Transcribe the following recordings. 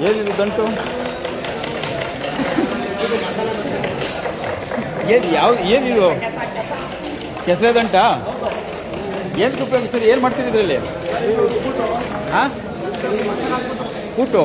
ಏನಿದು ಗಂಟು ಏನಿದು ಕೆಸರೆ ಗಂಟ ಏನಕ್ಕೆ ಉಪಯೋಗಿಸ್ತೀರಿ? ಏನು ಮಾಡ್ತೀರಿ ಇದರಲ್ಲಿ? ಹಾಂ, ಕೂಟು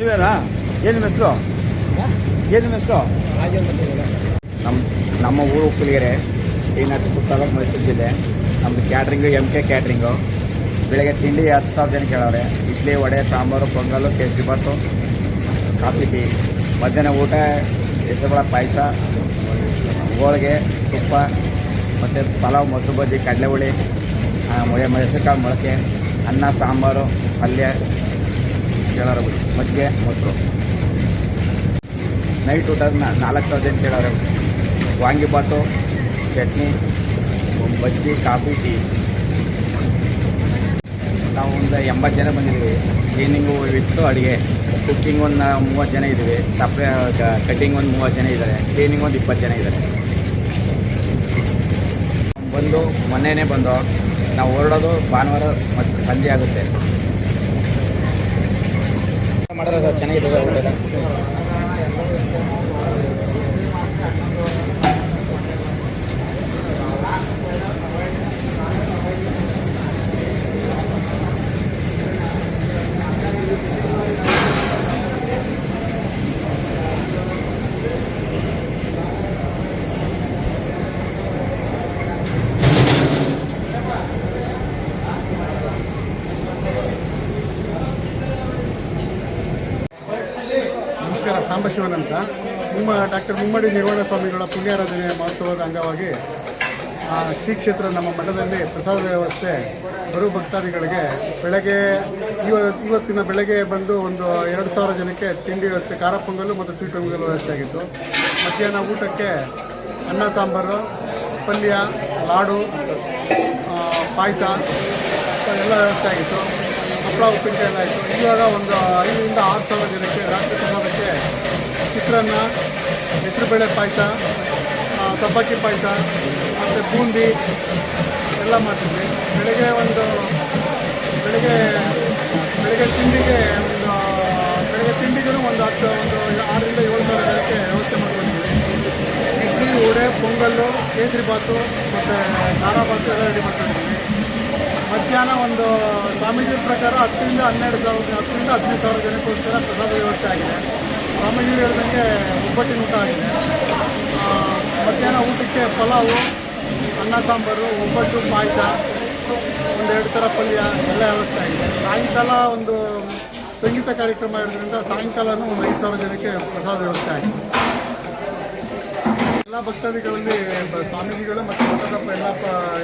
ನೀವೇನಾ? ಏನು ನಿಮ್ಮ ಹೆಸರು? ಏನು ನಿಮ್ಮ ಹೆಸರು? ನಮ್ಮ ಊರು ಉಪ್ಪಲಿಗೆರೆ, ಈ ನರಸೀಪುರ ತಾಲೂಕು, ಮೈಸೂರು ಜಿಲ್ಲೆ. ನಮ್ಮದು ಕ್ಯಾಟ್ರಿಂಗು MK ಕ್ಯಾಟ್ರಿಂಗು. ಬೆಳಗ್ಗೆ ತಿಂಡಿ 10,000 ಜನ ಕೇಳೋರೆ. Idli, vada, sambar, pongal, kesari bath, coffee, tea. ಮಧ್ಯಾಹ್ನ ಊಟ ಹೆಸರುಬೇಳೆ ಪಾಯಸ, ಹೋಳಿಗೆ, ತುಪ್ಪ, ಮತ್ತು ಪಲಾವ್, ಮೊಸರು ಬಜ್ಜಿ, ಕಡಲೆಹುಳಿ, ಮೆಣಸಿನಕಾಳು ಮೊಳಕೆ, ಅನ್ನ, ಸಾಂಬಾರು, ಪಲ್ಯ, ಕೇಳೋರು, ಮಜ್ಜಿಗೆ, ಮೊಸರು. ನೈಟ್ ಊಟ 4,000 ಜನ ಕೇಳೋರು. ವಾಂಗಿಬಾತು, ಚಟ್ನಿ, ಬಜ್ಜಿ, ಕಾಫಿ, ಟೀ. ನಾವು ಒಂದು 80 ಜನ ಬಂದಿದ್ದೀವಿ. ಕ್ಲೀನಿಂಗು ಇಟ್ಟು ಅಡುಗೆ, ಕುಕ್ಕಿಂಗ್ ಒಂದು 30 ಜನ ಇದ್ದೀವಿ. ಕಟ್ಟಿಂಗ್ ಒಂದು 30 ಜನ ಇದ್ದಾರೆ. ಕ್ಲೀನಿಂಗ್ ಒಂದು 20 ಜನ ಇದ್ದಾರೆ. ಬಂದು ಮೊನ್ನೆನೇ ಬಂದು ನಾವು ಹೊರಡೋದು ಭಾನುವಾರ ಮತ್ತು ಸಂಜೆ ಆಗುತ್ತೆ. ಮಾಡೋದು ಚೆನ್ನಾಗಿದೆ ಊಟದ. ಸಾಂಬಶಿವನ್ ಅಂತ ಡಾಕ್ಟರ್ ಮುಮ್ಮಡಿ ನಿರ್ವಾಣ ಸ್ವಾಮಿಗಳ ಪುಣ್ಯಾರಾಧನೆ ಮಹೋತ್ಸವದ ಅಂಗವಾಗಿ ಶ್ರೀ ಕ್ಷೇತ್ರ ನಮ್ಮ ಮಠದಲ್ಲಿ ಪ್ರಸಾದ ವ್ಯವಸ್ಥೆ ಬರುವ ಭಕ್ತಾದಿಗಳಿಗೆ ಬೆಳಗ್ಗೆ ಇವತ್ತಿನ ಬೆಳಗ್ಗೆ ಬಂದು ಒಂದು 2,000 ಜನಕ್ಕೆ ತಿಂಡಿ ವ್ಯವಸ್ಥೆ, ಖಾರ ಪೊಂಗಲ್ಲು ಮತ್ತು ಸ್ವೀಟ್ ಪೊಂಗಲ್ ವ್ಯವಸ್ಥೆ ಆಗಿತ್ತು. ಮಧ್ಯಾಹ್ನ ಊಟಕ್ಕೆ ಅನ್ನ, ಸಾಂಬಾರು, ಪಲ್ಯ, ಲಾಡು, ಪಾಯಸ ಎಲ್ಲ ವ್ಯವಸ್ಥೆ ಆಗಿತ್ತು. ಹಪ್ಪಳ, ಉಪ್ಪಿನಕಾಯಿ ಎಲ್ಲ ಆಯಿತು. ಇವಾಗ ಒಂದು 5,000 ರಿಂದ 6,000 ಜನಕ್ಕೆ ರಾತ್ರಿ ಪ್ರಸಾದಕ್ಕೆ ಚಿತ್ರಾನ್ನ, ಹೆಸರುಬೇಳೆ ಪಾಯಸ, ಸಬ್ಬಕ್ಕಿ ಪಾಯಸ ಮತ್ತು ಬೂಂದಿ ಎಲ್ಲ ಮಾಡ್ತಿದ್ವಿ. ಬೆಳಗ್ಗೆ ತಿಂಡಿಗೆ ಒಂದು 6,000 ರಿಂದ 7,000 ಜನಕ್ಕೆ ವ್ಯವಸ್ಥೆ ಮಾಡ್ಕೊಂಡಿದ್ವಿ. ಇಡ್ಲಿ, ವಡೆ, ಪೊಂಗಲ್ಲು, ಕೇಸರಿ ಬಾತು ಮತ್ತು ಖಾರ ಬಾತು ಎಲ್ಲ ರೆಡಿ ಮಾಡ್ಕೊಂಡಿದ್ವಿ. ಮಧ್ಯಾಹ್ನ ಒಂದು ಸ್ವಾಮೀಜಿ ಪ್ರಕಾರ 10,000 ರಿಂದ 15,000 ಜನಕ್ಕೋಸ್ಕರ ಪ್ರಸಾದ ವ್ಯವಸ್ಥೆ ಆಗಿದೆ. ಸ್ವಾಮೀಜಿ ಹೇಳಿದಂಗೆ ಒಬ್ಬಟ್ಟಿನ ಊಟ ಆಗಿದೆ. ಮಧ್ಯಾಹ್ನ ಊಟಕ್ಕೆ ಪಲಾವು, ಅನ್ನ ಸಾಂಬಾರು, ಒಬ್ಬಟ್ಟು, ಪಾಯಸ, ಒಂದೆರಡು ಥರ ಪಲ್ಯ ಎಲ್ಲ ವ್ಯವಸ್ಥೆ ಆಗಿದೆ. ಸಾಯಂಕಾಲ ಒಂದು ಸಂಗೀತ ಕಾರ್ಯಕ್ರಮ ಇರೋದ್ರಿಂದ ಸಾಯಂಕಾಲನೂ ಒಂದು 5,000 ಜನಕ್ಕೆ ಪ್ರಸಾದ ವ್ಯವಸ್ಥೆ ಆಗಿದೆ. ಎಲ್ಲ ಭಕ್ತಾದಿಗಳಲ್ಲಿ ಸ್ವಾಮೀಜಿಗಳು ಮತ್ತು ಮಠದ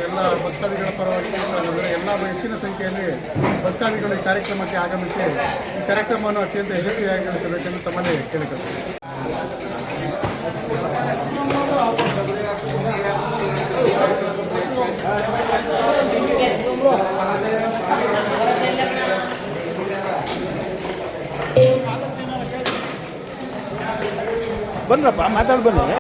ಎಲ್ಲ ಭಕ್ತಾದಿಗಳ ಪರವಾಗಿ ಅಂದರೆ ಎಲ್ಲ ಹೆಚ್ಚಿನ ಸಂಖ್ಯೆಯಲ್ಲಿ ಭಕ್ತಾದಿಗಳು ಈ ಕಾರ್ಯಕ್ರಮಕ್ಕೆ ಆಗಮಿಸಿ ಈ ಕಾರ್ಯಕ್ರಮವನ್ನು ಅತ್ಯಂತ ಯಶಸ್ವಿಯಾಗಿ ನಡೆಸಬೇಕೆಂದು ತಮ್ಮಲ್ಲಿ ಕೇಳಿಕೊಳ್ತೀನಿ. ಬಂದ್ರಪ್ಪ ಮಾತಾಡಿ ಬನ್ನಿ.